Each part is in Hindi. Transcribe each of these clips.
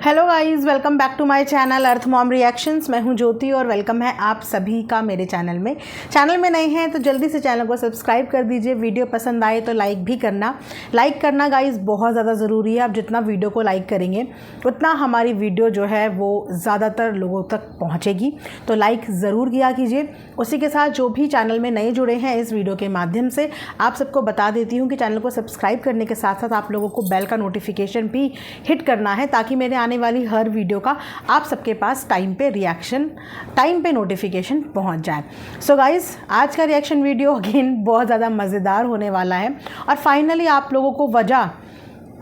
Hello guys, welcome back to my channel Earth Mom Reactions. मैं हूं ज्योति और वेलकम है आप सभी का मेरे चैनल में। चैनल में नए हैं तो जल्दी से चैनल को सब्सक्राइब कर दीजिए। वीडियो पसंद आए तो लाइक भी करना। लाइक करना गाइस बहुत ज़्यादा ज़रूरी है। आप जितना वीडियो को लाइक करेंगे उतना हमारी वीडियो जो है वो ज़्यादातर लोगों तक पहुँचेगी, तो लाइक ज़रूर किया कीजिए। उसी के साथ जो भी चैनल में नए जुड़े हैं इस वीडियो के माध्यम से आप सबको बता देती हूँ कि चैनल को सब्सक्राइब करने के साथ साथ आप लोगों को बेल का नोटिफिकेशन भी हिट करना है, ताकि मेरे आने वाली हर वीडियो का आप सबके पास टाइम पे नोटिफिकेशन पहुंच जाए। सो गाइस, आज का रिएक्शन वीडियो अगेन बहुत ज़्यादा मज़ेदार होने वाला है और फाइनली आप लोगों को वजह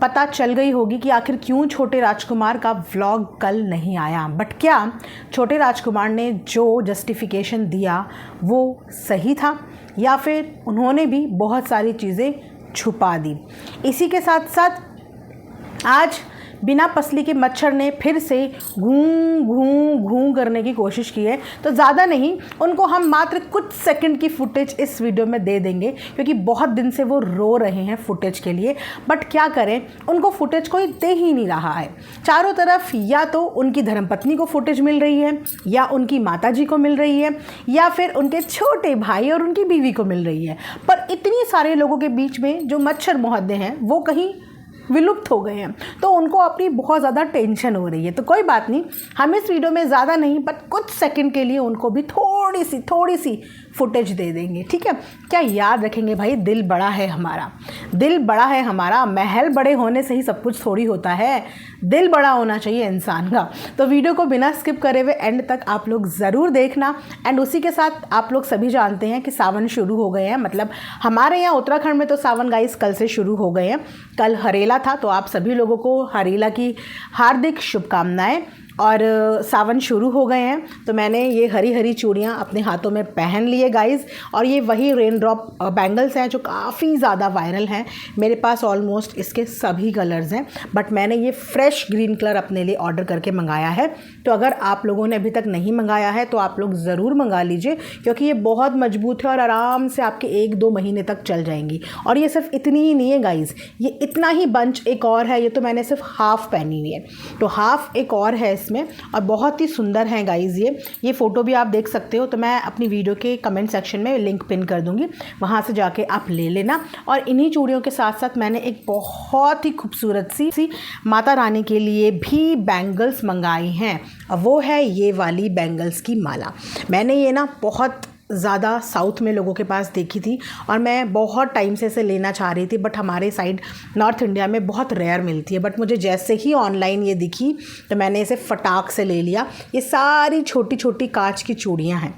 पता चल गई होगी कि आखिर क्यों छोटे राजकुमार का व्लॉग कल नहीं आया। बट क्या छोटे राजकुमार ने जो जस्टिफिकेशन दिया वो सही था या फिर उन्होंने भी बहुत सारी चीज़ें छुपा दी। इसी के साथ साथ आज बिना पसली के मच्छर ने फिर से घूं घूं घूं करने की कोशिश की है, तो ज़्यादा नहीं, उनको हम मात्र कुछ सेकंड की फुटेज इस वीडियो में दे देंगे क्योंकि बहुत दिन से वो रो रहे हैं फुटेज के लिए। बट क्या करें, उनको फुटेज कोई दे ही नहीं रहा है। चारों तरफ या तो उनकी धर्मपत्नी को फुटेज मिल रही है, या उनकी माताजी को मिल रही है, या फिर उनके छोटे भाई और उनकी बीवी को मिल रही है। पर इतनी सारे लोगों के बीच में जो मच्छर महोदय हैं वो कहीं विलुप्त हो गए हैं, तो उनको अपनी बहुत ज़्यादा टेंशन हो रही है। तो कोई बात नहीं, हम इस वीडियो में ज़्यादा नहीं बट कुछ सेकंड के लिए उनको भी थोड़ी सी फुटेज दे देंगे, ठीक है। क्या याद रखेंगे भाई, दिल बड़ा है हमारा, महल बड़े होने से ही सब कुछ थोड़ी होता है, दिल बड़ा होना चाहिए इंसान का। तो वीडियो को बिना स्किप करे हुए एंड तक आप लोग ज़रूर देखना। एंड उसी के साथ आप लोग सभी जानते हैं कि सावन शुरू हो गए हैं, मतलब हमारे यहाँ उत्तराखंड में तो सावन गाइस कल से शुरू हो गए हैं। कल हरेला था, तो आप सभी लोगों को हरेला की हार्दिक शुभकामनाएं। और सावन शुरू हो गए हैं, तो मैंने ये हरी हरी चूड़ियाँ अपने हाथों में पहन लिए गाइस। और ये वही रेन ड्रॉप बैंगल्स हैं जो काफ़ी ज़्यादा वायरल हैं। मेरे पास ऑलमोस्ट इसके सभी कलर्स हैं, बट मैंने ये फ्रेश ग्रीन कलर अपने लिए ऑर्डर करके मंगाया है। तो अगर आप लोगों ने अभी तक नहीं मंगाया है तो आप लोग ज़रूर मंगा लीजिए, क्योंकि ये बहुत मजबूत है और आराम से आपके 1-2 महीने तक चल जाएंगी। और ये सिर्फ इतनी ही नहीं है गाइस, ये इतना ही बंच एक और है। ये तो मैंने सिर्फ हाफ़ पहनी हुई है, तो हाफ़ एक और है इसमें, और बहुत ही सुंदर है गाइस। ये फ़ोटो भी आप देख सकते हो, तो मैं अपनी वीडियो के कमेंट सेक्शन में लिंक पिन कर दूंगी, वहाँ से जाके आप ले लेना। और इन्हीं चूड़ियों के साथ साथ मैंने एक बहुत ही खूबसूरत सी माता रानी के लिए भी बैंगल्स मंगाई हैं, और वो है ये वाली बैंगल्स की माला। मैंने ये ना बहुत ज़्यादा साउथ में लोगों के पास देखी थी और मैं बहुत टाइम से इसे लेना चाह रही थी, बट हमारे साइड नॉर्थ इंडिया में बहुत रेयर मिलती है। बट मुझे जैसे ही ऑनलाइन ये दिखी तो मैंने इसे फटाक से ले लिया। ये सारी छोटी छोटी कांच की चूड़ियाँ हैं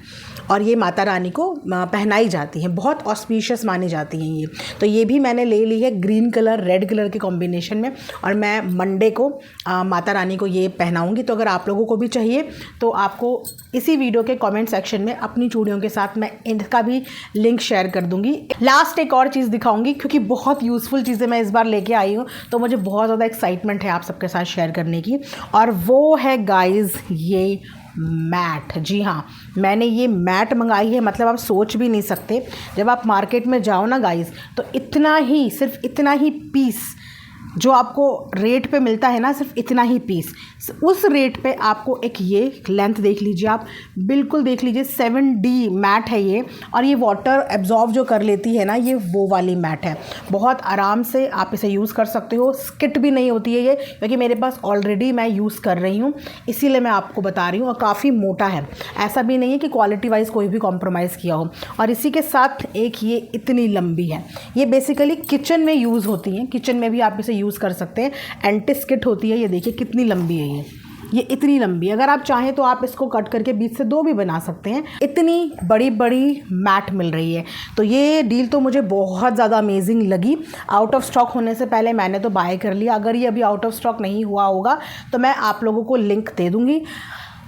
और ये माता रानी को पहनाई जाती हैं, बहुत ऑस्पिशियस मानी जाती हैं ये। तो ये भी मैंने ले ली है ग्रीन कलर रेड कलर के कॉम्बिनेशन में, और मैं मंडे को माता रानी को ये पहनाऊँगी। तो अगर आप लोगों को भी चाहिए तो आपको इसी वीडियो के कमेंट सेक्शन में अपनी चूड़ियों के साथ मैं इनका भी लिंक शेयर कर दूंगी। लास्ट एक और चीज़ दिखाऊंगी, क्योंकि बहुत यूज़फुल चीज़ें मैं इस बार लेके आई हूँ, तो मुझे बहुत ज़्यादा एक्साइटमेंट है आप सबके साथ शेयर करने की। और वो है गाइस ये मैट। जी हाँ, मैंने ये मैट मंगाई है, मतलब आप सोच भी नहीं सकते। जब आप मार्केट में जाओ ना गाइस, तो इतना ही, सिर्फ इतना ही पीस जो आपको रेट पे मिलता है ना, सिर्फ इतना ही पीस, उस रेट पे आपको एक ये लेंथ देख लीजिए, आप बिल्कुल देख लीजिए 7D मैट है ये। और ये वाटर एब्जॉर्ब जो कर लेती है ना, ये वो वाली मैट है। बहुत आराम से आप इसे यूज़ कर सकते हो, स्किट भी नहीं होती है ये, क्योंकि मेरे पास ऑलरेडी मैं यूज़ कर रही हूँ, इसीलिए मैं आपको बता रही हूँ। और काफ़ी मोटा है, ऐसा भी नहीं है कि क्वालिटी वाइज कोई भी कॉम्प्रोमाइज़ किया हो। और इसी के साथ एक ये इतनी लंबी है, ये बेसिकली किचन में यूज़ होती हैं, किचन में भी आप इसे यूज़ कर सकते हैं। एंटी स्किट होती है। ये देखिए कितनी लंबी है ये इतनी लंबी। अगर आप चाहें तो आप इसको कट करके बीच से 2 भी बना सकते हैं। इतनी बड़ी बड़ी मैट मिल रही है, तो ये डील तो मुझे बहुत ज़्यादा अमेजिंग लगी। आउट ऑफ स्टॉक होने से पहले मैंने तो बाय कर लिया। अगर ये अभी आउट ऑफ स्टॉक नहीं हुआ होगा तो मैं आप लोगों को लिंक दे दूँगी,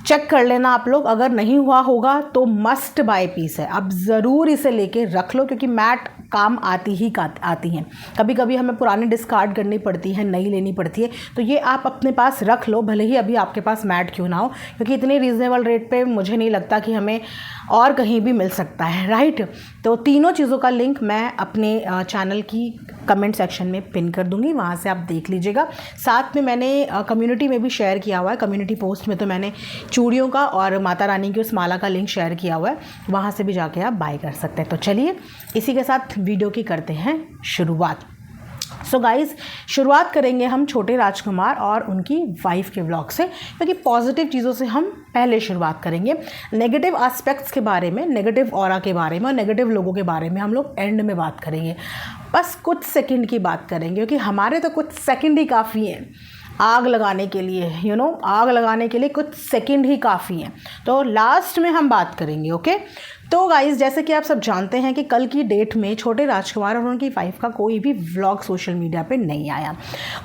चेक कर लेना आप लोग। अगर नहीं हुआ होगा तो मस्ट बाय पीस है, आप ज़रूर इसे लेके रख लो, क्योंकि मैट काम आती हैं। कभी कभी हमें पुरानी डिस्कार्ड करनी पड़ती है, नई लेनी पड़ती है, तो ये आप अपने पास रख लो, भले ही अभी आपके पास मैट क्यों ना हो, क्योंकि इतने रीज़नेबल रेट पे मुझे नहीं लगता कि हमें और कहीं भी मिल सकता है, राइट। तो तीनों चीज़ों का लिंक मैं अपने चैनल की कमेंट सेक्शन में पिन कर दूंगी, वहाँ से आप देख लीजिएगा। साथ में मैंने कम्युनिटी में भी शेयर किया हुआ है, कम्युनिटी पोस्ट में तो मैंने चूड़ियों का और माता रानी की उस माला का लिंक शेयर किया हुआ है, वहाँ से भी जाके आप बाय कर सकते हैं। तो चलिए इसी के साथ वीडियो की करते हैं शुरुआत। सो गाइज़, शुरुआत करेंगे हम छोटे राजकुमार और उनकी वाइफ के व्लॉग से, क्योंकि पॉजिटिव चीज़ों से हम पहले शुरुआत करेंगे। नेगेटिव एस्पेक्ट्स के बारे में, नेगेटिव ऑरा के बारे में और नेगेटिव लोगों के बारे में हम लोग एंड में बात करेंगे। बस कुछ सेकंड की बात करेंगे, क्योंकि हमारे तो कुछ सेकंड ही काफ़ी हैं आग लगाने के लिए, आग लगाने के लिए कुछ सेकंड ही काफ़ी हैं। तो लास्ट में हम बात करेंगे, ओके। तो गाइज़, जैसे कि आप सब जानते हैं कि कल की डेट में छोटे राजकुमार और उनकी वाइफ का कोई भी व्लॉग सोशल मीडिया पे नहीं आया।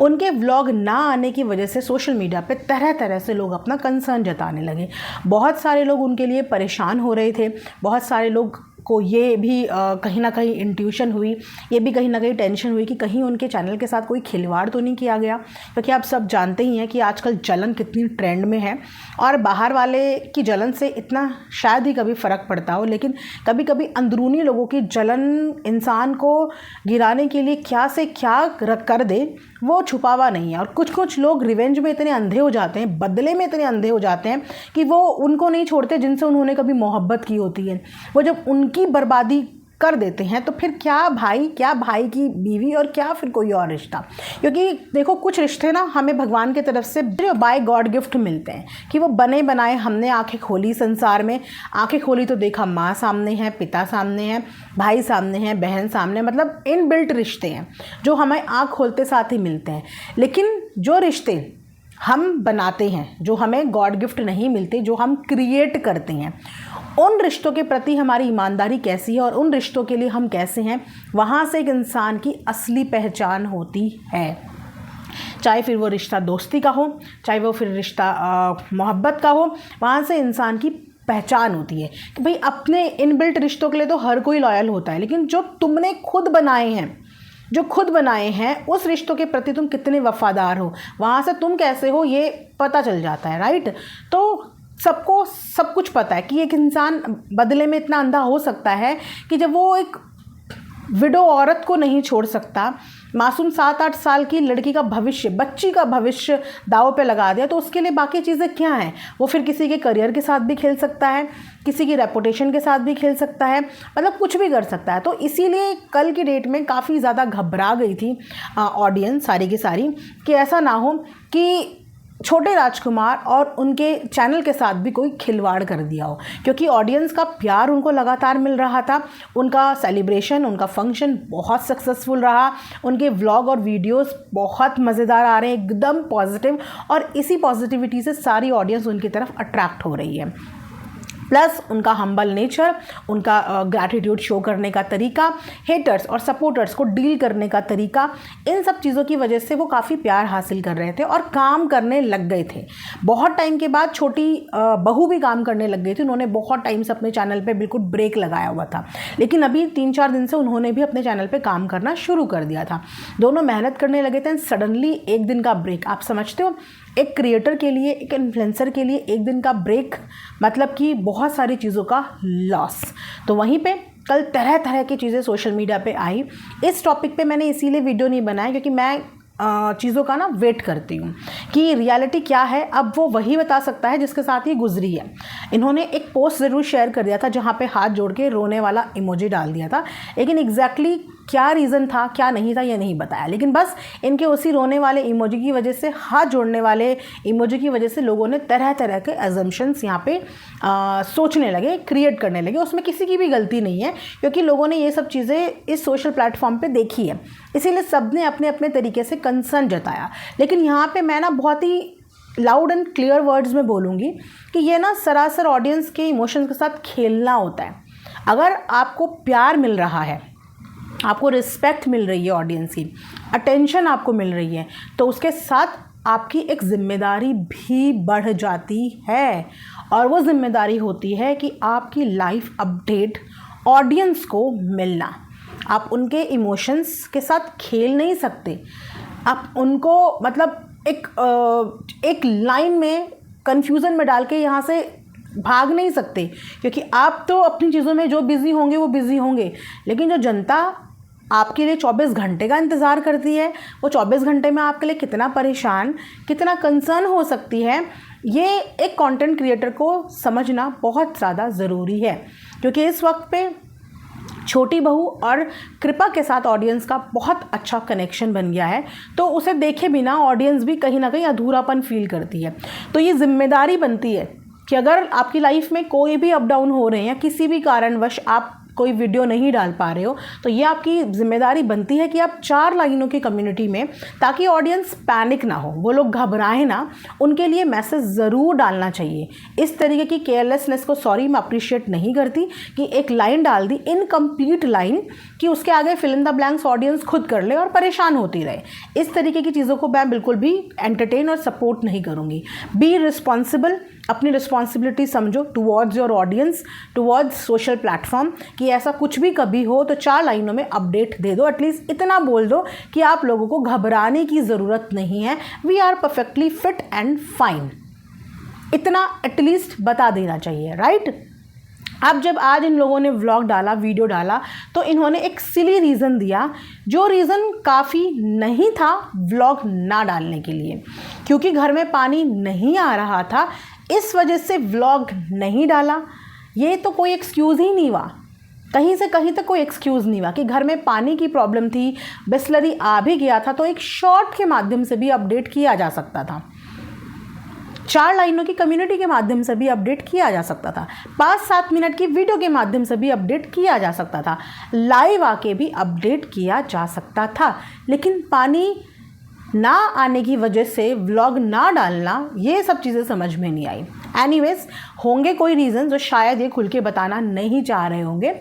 उनके व्लॉग ना आने की वजह से सोशल मीडिया पे तरह तरह से लोग अपना कंसर्न जताने लगे। बहुत सारे लोग उनके लिए परेशान हो रहे थे, बहुत सारे लोग को ये भी कहीं ना कहीं इंट्यूशन हुई, ये भी कहीं ना कहीं टेंशन हुई कि कहीं उनके चैनल के साथ कोई खिलवाड़ तो नहीं किया गया, क्योंकि आप सब जानते ही हैं कि आजकल जलन कितनी ट्रेंड में है। और बाहर वाले की जलन से इतना शायद ही कभी फ़र्क पड़ता हो, लेकिन कभी कभी अंदरूनी लोगों की जलन इंसान को गिराने के लिए क्या से क्या कर दे, वो छुपावा नहीं है। और कुछ कुछ लोग रिवेंज में इतने अंधे हो जाते हैं, बदले में इतने अंधे हो जाते हैं कि वो उनको नहीं छोड़ते जिनसे उन्होंने कभी मोहब्बत की होती है। वो जब उनकी बर्बादी कर देते हैं तो फिर क्या भाई की बीवी और क्या फिर कोई और रिश्ता। क्योंकि देखो, कुछ रिश्ते ना हमें भगवान की तरफ से बाय गॉड गिफ्ट मिलते हैं कि वो बने बनाए। हमने आंखें खोली संसार में, आंखें खोली तो देखा माँ सामने है, पिता सामने है, भाई सामने है, बहन सामने, मतलब इनबिल्ट रिश्ते हैं जो हमें आँख खोलते साथ ही मिलते हैं। लेकिन जो रिश्ते हम बनाते हैं, जो हमें गॉड गिफ्ट नहीं मिलते, जो हम क्रिएट करते हैं, उन रिश्तों के प्रति हमारी ईमानदारी कैसी है और उन रिश्तों के लिए हम कैसे हैं, वहाँ से एक इंसान की असली पहचान होती है। चाहे फिर वो रिश्ता दोस्ती का हो, चाहे वो फिर रिश्ता मोहब्बत का हो, वहाँ से इंसान की पहचान होती है कि भाई अपने इनबिल्ट रिश्तों के लिए तो हर कोई लॉयल होता है, लेकिन जो तुमने खुद बनाए हैं उस रिश्तों के प्रति तुम कितने वफादार हो, वहाँ से तुम कैसे हो ये पता चल जाता है, राइट। तो सबको सब कुछ पता है कि एक इंसान बदले में इतना अंधा हो सकता है कि जब वो एक विडो औरत को नहीं छोड़ सकता, मासूम 7-8 साल की लड़की का भविष्य, बच्ची का भविष्य दांव पे लगा दिया, तो उसके लिए बाकी चीज़ें क्या हैं। वो फिर किसी के करियर के साथ भी खेल सकता है, किसी की रेपुटेशन के साथ भी खेल सकता है, मतलब कुछ भी कर सकता है। तो इसीलिए कल की डेट में काफ़ी ज़्यादा घबरा गई थी ऑडियंस सारी की सारी, कि ऐसा ना हो कि छोटे राजकुमार और उनके चैनल के साथ भी कोई खिलवाड़ कर दिया हो, क्योंकि ऑडियंस का प्यार उनको लगातार मिल रहा था। उनका सेलिब्रेशन, उनका फंक्शन बहुत सक्सेसफुल रहा, उनके व्लॉग और वीडियोस बहुत मज़ेदार आ रहे हैं, एकदम पॉजिटिव, और इसी पॉजिटिविटी से सारी ऑडियंस उनकी तरफ अट्रैक्ट हो रही है। प्लस उनका हम्बल नेचर, उनका ग्रैटिट्यूड शो करने का तरीका, हेटर्स और सपोर्टर्स को डील करने का तरीका, इन सब चीज़ों की वजह से वो काफ़ी प्यार हासिल कर रहे थे और काम करने लग गए थे। बहुत टाइम के बाद छोटी बहू भी काम करने लग गई थी। उन्होंने बहुत टाइम से अपने चैनल पे बिल्कुल ब्रेक लगाया हुआ था, लेकिन अभी 3-4 दिन से उन्होंने भी अपने चैनल पर काम करना शुरू कर दिया था। दोनों मेहनत करने लगे थे, सडनली एक दिन का ब्रेक, आप समझते हो एक क्रिएटर के लिए, एक इन्फ्लुएंसर के लिए एक दिन का ब्रेक मतलब कि बहुत सारी चीज़ों का लॉस। तो वहीं पे कल तरह तरह की चीज़ें सोशल मीडिया पे आई। इस टॉपिक पे मैंने इसीलिए वीडियो नहीं बनाया क्योंकि मैं चीज़ों का ना वेट करती हूँ कि रियलिटी क्या है। अब वो वही बता सकता है जिसके साथ ये गुजरी है। इन्होंने एक पोस्ट ज़रूर शेयर कर दिया था जहाँ पे हाथ जोड़ के रोने वाला इमोजी डाल दिया था, लेकिन एग्जैक्टली क्या रीज़न था क्या नहीं था ये नहीं बताया। लेकिन बस इनके उसी रोने वाले इमोजी की वजह से, हाथ जोड़ने वाले इमोजी की वजह से लोगों ने तरह तरह के अजम्पशंस यहाँ पे सोचने लगे, क्रिएट करने लगे। उसमें किसी की भी गलती नहीं है क्योंकि लोगों ने ये सब चीज़ें इस सोशल प्लेटफॉर्म पे देखी है, इसीलिए सब ने अपने अपने तरीके से कंसर्न जताया। लेकिन यहाँ पे मैं ना बहुत ही लाउड एंड क्लियर वर्ड्स में बोलूँगी कि ये ना सरासर ऑडियंस के इमोशंस के साथ खेलना होता है। अगर आपको प्यार मिल रहा है, आपको रिस्पेक्ट मिल रही है, ऑडियंस की अटेंशन आपको मिल रही है, तो उसके साथ आपकी एक जिम्मेदारी भी बढ़ जाती है। और वो जिम्मेदारी होती है कि आपकी लाइफ अपडेट ऑडियंस को मिलना। आप उनके इमोशंस के साथ खेल नहीं सकते। आप उनको मतलब एक लाइन में कंफ्यूजन में डाल के यहाँ से भाग नहीं सकते, क्योंकि आप तो अपनी चीज़ों में जो बिज़ी होंगे वो बिज़ी होंगे, लेकिन जो जनता आपके लिए 24 घंटे का इंतज़ार करती है, वो 24 घंटे में आपके लिए कितना परेशान, कितना कंसर्न हो सकती है, ये एक कंटेंट क्रिएटर को समझना बहुत ज़्यादा ज़रूरी है। क्योंकि इस वक्त पे छोटी बहू और कृपा के साथ ऑडियंस का बहुत अच्छा कनेक्शन बन गया है, तो उसे देखे बिना ऑडियंस भी कहीं ना कहीं अधूरापन फील करती है। तो ये जिम्मेदारी बनती है कि अगर आपकी लाइफ में कोई भी अप डाउन हो रहे हैं या किसी भी कारणवश आप कोई वीडियो नहीं डाल पा रहे हो, तो ये आपकी जिम्मेदारी बनती है कि आप 4 लाइनों की कम्युनिटी में, ताकि ऑडियंस पैनिक ना हो, वो लोग घबराएं ना, उनके लिए मैसेज ज़रूर डालना चाहिए। इस तरीके की केयरलेसनेस को सॉरी मैं अप्रिशिएट नहीं करती कि एक लाइन डाल दी, इनकम्प्लीट लाइन, कि उसके आगे fill in the blanks audience खुद कर ले और परेशान होती रहे। इस तरीके की चीज़ों को मैं बिल्कुल भी एंटरटेन और सपोर्ट नहीं करूँगी। बी रिस्पॉन्सिबल, अपनी रिस्पॉन्सिबिलिटी समझो towards your audience, towards social platform, कि ऐसा कुछ भी कभी हो तो 4 लाइनों में अपडेट दे दो। एटलीस्ट इतना बोल दो कि आप लोगों को घबराने की ज़रूरत नहीं है, we are perfectly fit and fine. इतना एटलीस्ट बता देना चाहिए, राइट। अब जब आज इन लोगों ने व्लॉग डाला, वीडियो डाला, तो इन्होंने एक सिली रीज़न दिया, जो रीज़न काफ़ी नहीं था व्लॉग ना डालने के लिए, क्योंकि घर में पानी नहीं आ रहा था, इस वजह से व्लॉग नहीं डाला। ये तो कोई एक्सक्यूज़ ही नहीं हुआ, कहीं से कहीं तक कोई एक्सक्यूज़ नहीं हुआ कि घर में पानी की प्रॉब्लम थी, बिस्लरी आ भी गया था, तो एक शॉर्ट के माध्यम से भी अपडेट किया जा सकता था, 4 लाइनों की कम्युनिटी के माध्यम से भी अपडेट किया जा सकता था, 5-7 मिनट की वीडियो के माध्यम से भी अपडेट किया जा सकता था, लाइव आके भी अपडेट किया जा सकता था। लेकिन पानी ना आने की वजह से व्लॉग ना डालना, ये सब चीज़ें समझ में नहीं आई। एनीवेज, होंगे कोई रीज़न जो शायद ये खुल के बताना नहीं चाह रहे होंगे,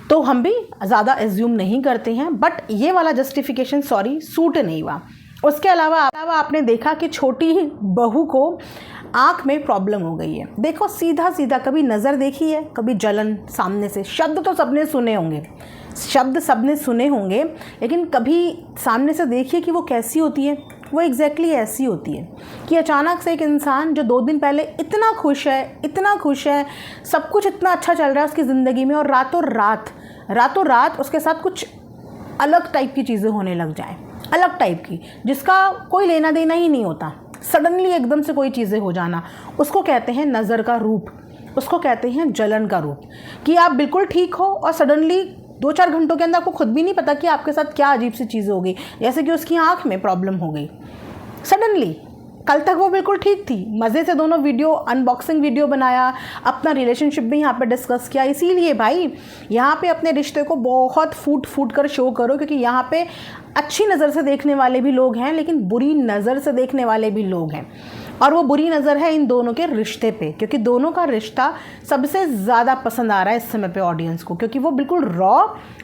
तो हम भी ज़्यादा एज्यूम नहीं करते हैं, बट ये वाला जस्टिफिकेशन सॉरी सूट नहीं हुआ। उसके अलावा आपने देखा कि छोटी बहू को आँख में प्रॉब्लम हो गई है। देखो सीधा सीधा, कभी नज़र देखी है, कभी जलन सामने से, शब्द तो सबने सुने होंगे, लेकिन कभी सामने से देखिए कि वो कैसी होती है। वो एग्जैक्टली ऐसी होती है कि अचानक से एक इंसान जो 2 दिन पहले इतना खुश है, सब कुछ इतना अच्छा चल रहा है उसकी ज़िंदगी में, और रातों रात उसके साथ कुछ अलग टाइप की चीज़ें होने लग जाएं, अलग टाइप की, जिसका कोई लेना देना ही नहीं होता। सडनली एकदम से कोई चीज़ें हो जाना, उसको कहते हैं नज़र का रूप, उसको कहते हैं जलन का रूप, कि आप बिल्कुल ठीक हो और सडनली 2-4 घंटों के अंदर आपको खुद भी नहीं पता कि आपके साथ क्या अजीब सी चीज़ हो गई, जैसे कि उसकी आँख में प्रॉब्लम हो गई सडनली। कल तक वो बिल्कुल ठीक थी, मज़े से दोनों वीडियो, अनबॉक्सिंग वीडियो बनाया, अपना रिलेशनशिप भी यहाँ पे डिस्कस किया। इसीलिए भाई यहाँ पे अपने रिश्ते को बहुत फूट कर शो करो, क्योंकि यहाँ पे अच्छी नज़र से देखने वाले भी लोग हैं, लेकिन बुरी नज़र से देखने वाले भी लोग हैं, और वो बुरी नज़र है इन दोनों के रिश्ते पे, क्योंकि दोनों का रिश्ता सबसे ज़्यादा पसंद आ रहा है इस समय पे ऑडियंस को, क्योंकि वो बिल्कुल रॉ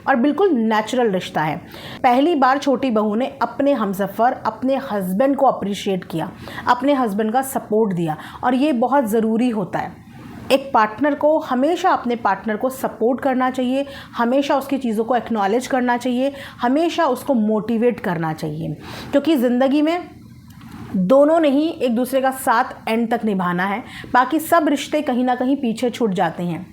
और बिल्कुल नेचुरल रिश्ता है। पहली बार छोटी बहू ने अपने हमसफ़र, अपने हस्बैंड को अप्रिशिएट किया, अपने हस्बैंड का सपोर्ट दिया, और ये बहुत ज़रूरी होता है। एक पार्टनर को हमेशा अपने पार्टनर को सपोर्ट करना चाहिए, हमेशा उसकी चीज़ों को एक्नॉलेज करना चाहिए, हमेशा उसको मोटिवेट करना चाहिए, क्योंकि ज़िंदगी में दोनों ने ही एक दूसरे का साथ एंड तक निभाना है। बाकी सब रिश्ते कहीं ना कहीं पीछे छूट जाते हैं,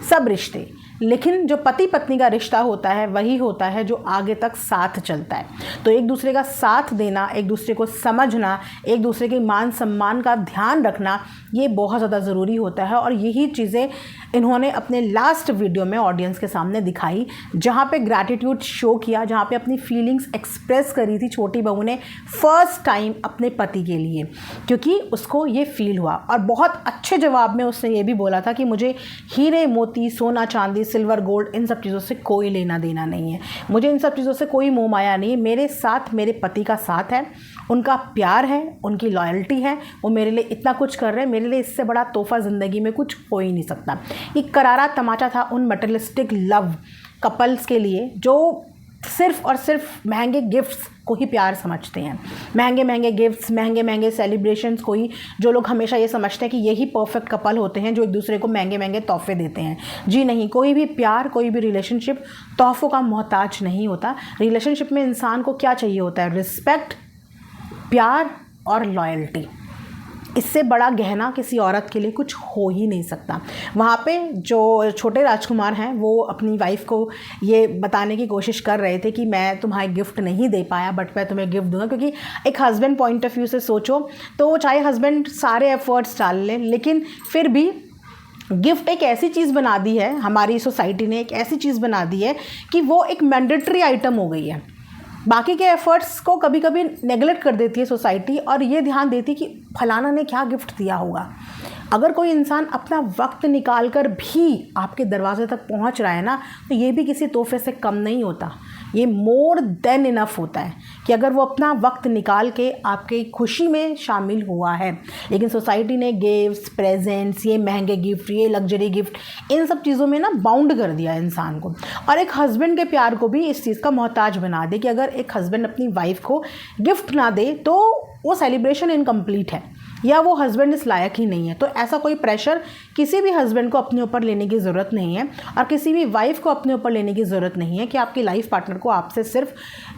सब रिश्ते, लेकिन जो पति पत्नी का रिश्ता होता है वही होता है जो आगे तक साथ चलता है। तो एक दूसरे का साथ देना, एक दूसरे को समझना, एक दूसरे के मान सम्मान का ध्यान रखना, ये बहुत ज़्यादा ज़रूरी होता है। और यही चीज़ें इन्होंने अपने लास्ट वीडियो में ऑडियंस के सामने दिखाई, जहाँ पे ग्रैटिट्यूड शो किया, जहाँ पे अपनी फीलिंग्स एक्सप्रेस करी थी छोटी बहू ने फर्स्ट टाइम अपने पति के लिए, क्योंकि उसको ये फील हुआ। और बहुत अच्छे जवाब में उसने ये भी बोला था कि मुझे हीरे मोती, सोना चांदी, सिल्वर गोल्ड, इन सब चीज़ों से कोई लेना देना नहीं है, मुझे इन सब चीज़ों से कोई मोह माया नहीं है, मेरे साथ मेरे पति का साथ है, उनका प्यार है, उनकी लॉयल्टी है, वो मेरे लिए इतना कुछ कर रहे हैं, मेरे लिए इससे बड़ा तोहफा ज़िंदगी में कुछ हो ही नहीं सकता। एक करारा तमाचा था उन मटेरियलिस्टिक लव कपल्स के लिए जो सिर्फ़ और सिर्फ महंगे गिफ्ट्स को ही प्यार समझते हैं, महंगे महंगे गिफ्ट्स, महंगे महंगे सेलिब्रेशंस को ही, जो लोग हमेशा ये समझते हैं कि यही परफेक्ट कपल होते हैं जो एक दूसरे को महंगे महंगे तोहफे देते हैं। जी नहीं, कोई भी प्यार, कोई भी रिलेशनशिप तोहफ़ों का मोहताज नहीं होता। रिलेशनशिप में इंसान को क्या चाहिए होता है? रिस्पेक्ट, प्यार और लॉयल्टी। इससे बड़ा गहना किसी औरत के लिए कुछ हो ही नहीं सकता। वहाँ पे जो छोटे राजकुमार हैं वो अपनी वाइफ को ये बताने की कोशिश कर रहे थे कि मैं तुम्हारे गिफ्ट नहीं दे पाया बट मैं तुम्हें गिफ्ट दूंगा, क्योंकि एक हस्बैंड पॉइंट ऑफ व्यू से सोचो तो चाहे हस्बैंड सारे एफर्ट्स डाल लें लेकिन फिर भी गिफ्ट एक ऐसी चीज़ बना दी है, हमारी सोसाइटी ने एक ऐसी चीज़ बना दी है कि वो एक मैंडेटरी आइटम हो गई है। बाकी के एफ़र्ट्स को कभी कभी नेगलेक्ट कर देती है सोसाइटी और ये ध्यान देती कि फलाना ने क्या गिफ्ट दिया होगा। अगर कोई इंसान अपना वक्त निकाल कर भी आपके दरवाजे तक पहुंच रहा है ना, तो ये भी किसी तोहफे से कम नहीं होता, ये मोर देन इनफ होता है कि अगर वो अपना वक्त निकाल के आपकी खुशी में शामिल हुआ है। लेकिन सोसाइटी ने गिफ्ट्स, प्रेजेंट्स, ये महंगे गिफ्ट, ये लग्जरी गिफ्ट, इन सब चीज़ों में ना बाउंड कर दिया इंसान को, और एक हस्बैंड के प्यार को भी इस चीज़ का मोहताज बना दे कि अगर एक हस्बैंड अपनी वाइफ को गिफ्ट ना दे तो वो सेलिब्रेशन इनकम्प्लीट है या वो हस्बैंड इस लायक ही नहीं है। तो ऐसा कोई प्रेशर किसी भी हस्बैंड को अपने ऊपर लेने की ज़रूरत नहीं है और किसी भी वाइफ को अपने ऊपर लेने की ज़रूरत नहीं है कि आपकी लाइफ पार्टनर को आपसे सिर्फ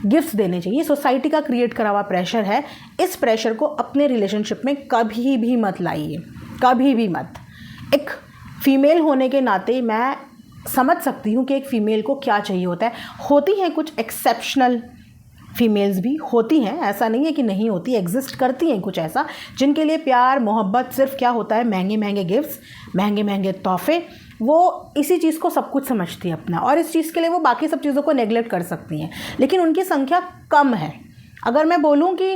गिफ्ट्स देने चाहिए। सोसाइटी का क्रिएट करा हुआ प्रेशर है, इस प्रेशर को अपने रिलेशनशिप में कभी भी मत लाइए, कभी भी मत। एक फ़ीमेल होने के नाते मैं समझ सकती हूँ कि एक फ़ीमेल को क्या चाहिए होता है। होती हैं कुछ एक्सेप्शनल फीमेल्स भी होती हैं, ऐसा नहीं है कि नहीं होती, एग्जिस्ट करती हैं कुछ ऐसा जिनके लिए प्यार मोहब्बत सिर्फ क्या होता है, महंगे महंगे गिफ्ट्स, महंगे महंगे तोहफे। वो इसी चीज़ को सब कुछ समझती है अपना और इस चीज़ के लिए वो बाकी सब चीज़ों को नेगलेक्ट कर सकती हैं, लेकिन उनकी संख्या कम है। अगर मैं बोलूँ कि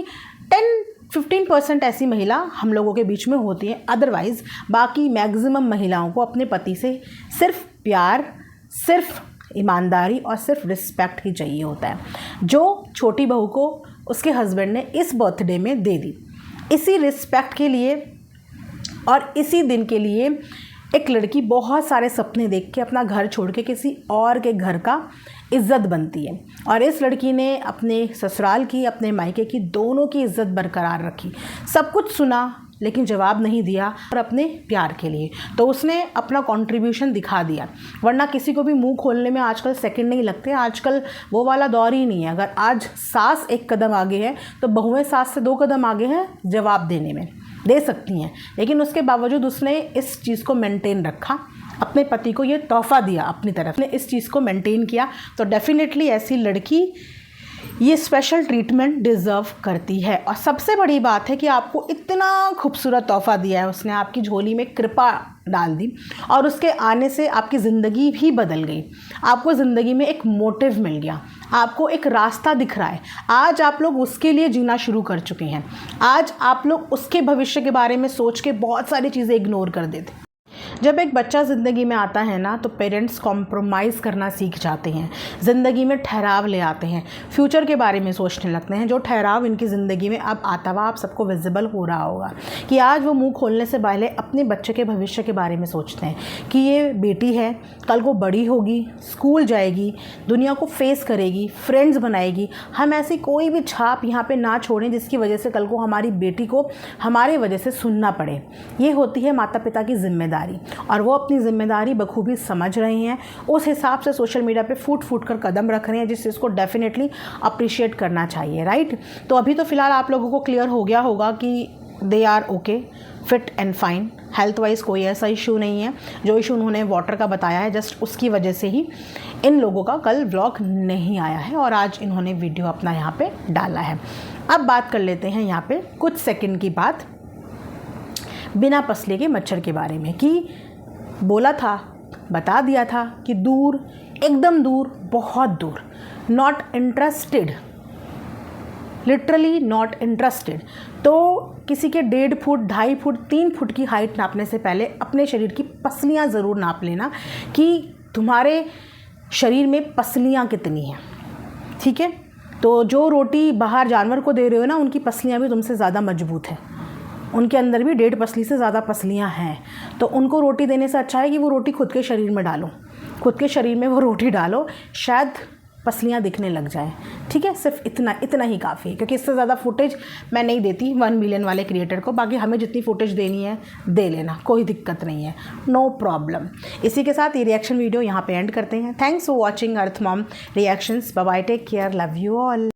10-15% ऐसी महिला हम लोगों के बीच में होती है, अदरवाइज़ बाकी मैक्सिमम महिलाओं को अपने पति से सिर्फ प्यार, सिर्फ ईमानदारी और सिर्फ रिस्पेक्ट ही चाहिए होता है, जो छोटी बहू को उसके हस्बैंड ने इस बर्थडे में दे दी। इसी रिस्पेक्ट के लिए और इसी दिन के लिए एक लड़की बहुत सारे सपने देख के अपना घर छोड़ के किसी और के घर का इज़्ज़त बनती है, और इस लड़की ने अपने ससुराल की, अपने मायके की, दोनों की इज़्ज़त बरकरार रखी। सब कुछ सुना लेकिन जवाब नहीं दिया और अपने प्यार के लिए तो उसने अपना कंट्रीब्यूशन दिखा दिया। वरना किसी को भी मुंह खोलने में आजकल सेकंड नहीं लगते, आजकल वो वाला दौर ही नहीं है। अगर आज सास एक कदम आगे है तो बहुएं सास से 2 कदम आगे हैं जवाब देने में, दे सकती हैं, लेकिन उसके बावजूद उसने इस चीज़ को मेंटेन रखा, अपने पति को ये तोहफा दिया, अपनी तरफ ने इस चीज़ को मेंटेन किया। तो डेफिनेटली ऐसी लड़की ये स्पेशल ट्रीटमेंट डिज़र्व करती है। और सबसे बड़ी बात है कि आपको इतना खूबसूरत तोहफा दिया है उसने, आपकी झोली में कृपा डाल दी और उसके आने से आपकी ज़िंदगी भी बदल गई। आपको ज़िंदगी में एक मोटिव मिल गया, आपको एक रास्ता दिख रहा है। आज आप लोग उसके लिए जीना शुरू कर चुके हैं। आज आप लोग उसके भविष्य के बारे में सोच के बहुत सारी चीज़ें इग्नोर कर देते। जब एक बच्चा ज़िंदगी में आता है ना तो पेरेंट्स कॉम्प्रोमाइज़ करना सीख जाते हैं, ज़िंदगी में ठहराव ले आते हैं, फ्यूचर के बारे में सोचने लगते हैं। जो ठहराव इनकी ज़िंदगी में अब आता हुआ आप सबको विजिबल हो रहा होगा कि आज वो मुंह खोलने से पहले अपने बच्चे के भविष्य के बारे में सोचते हैं कि ये बेटी है, कल को बड़ी होगी, स्कूल जाएगी, दुनिया को फेस करेगी, फ्रेंड्स बनाएगी। हम ऐसी कोई भी छाप यहाँ पर ना छोड़ें जिसकी वजह से कल को हमारी बेटी को हमारे वजह से सुनना पड़े। ये होती है माता पिता की जिम्मेदारी और वो अपनी ज़िम्मेदारी बखूबी समझ रहे हैं। उस हिसाब से सोशल मीडिया पे फूट कर कदम रख रहे हैं, जिस चीज़ को डेफिनेटली अप्रिशिएट करना चाहिए, राइट। तो अभी तो फ़िलहाल आप लोगों को क्लियर हो गया होगा कि they are okay, fit and fine, health wise कोई ऐसा इशू नहीं है। जो इशू उन्होंने वाटर का बताया है जस्ट उसकी वजह से ही इन लोगों का कल व्लॉग नहीं आया है और आज इन्होंने वीडियो अपना यहाँ पे डाला है। अब बात कर लेते हैं यहाँ पे कुछ सेकंड की बात बिना पसले के मच्छर के बारे में, कि बोला था, बता दिया था कि दूर, एकदम दूर, बहुत दूर, not interested, literally not interested. तो किसी के 1.5 फुट, 2.5 फुट, 3 फुट की हाइट नापने से पहले अपने शरीर की पसलियाँ ज़रूर नाप लेना कि तुम्हारे शरीर में पसलियाँ कितनी हैं, ठीक है। तो जो रोटी बाहर जानवर को दे रहे हो ना, उनकी पसलियाँ भी तुमसे ज़्यादा मजबूत है, उनके अंदर भी 1.5 पसली से ज़्यादा पसलियाँ हैं। तो उनको रोटी देने से अच्छा है कि वो रोटी खुद के शरीर में डालो, खुद के शरीर में वो रोटी डालो, शायद पसलियाँ दिखने लग जाएं, ठीक है। सिर्फ इतना ही काफ़ी है, क्योंकि इससे ज़्यादा फुटेज मैं नहीं देती 1 मिलियन वाले क्रिएटर को। बाकी हमें जितनी फुटेज देनी है दे लेना, कोई दिक्कत नहीं है, नो प्रॉब्लम। इसी के साथ ये रिएक्शन वीडियो यहाँ पे एंड करते हैं। Thanks for watching Earth Mom Reactions. Bye bye, take care, love you all.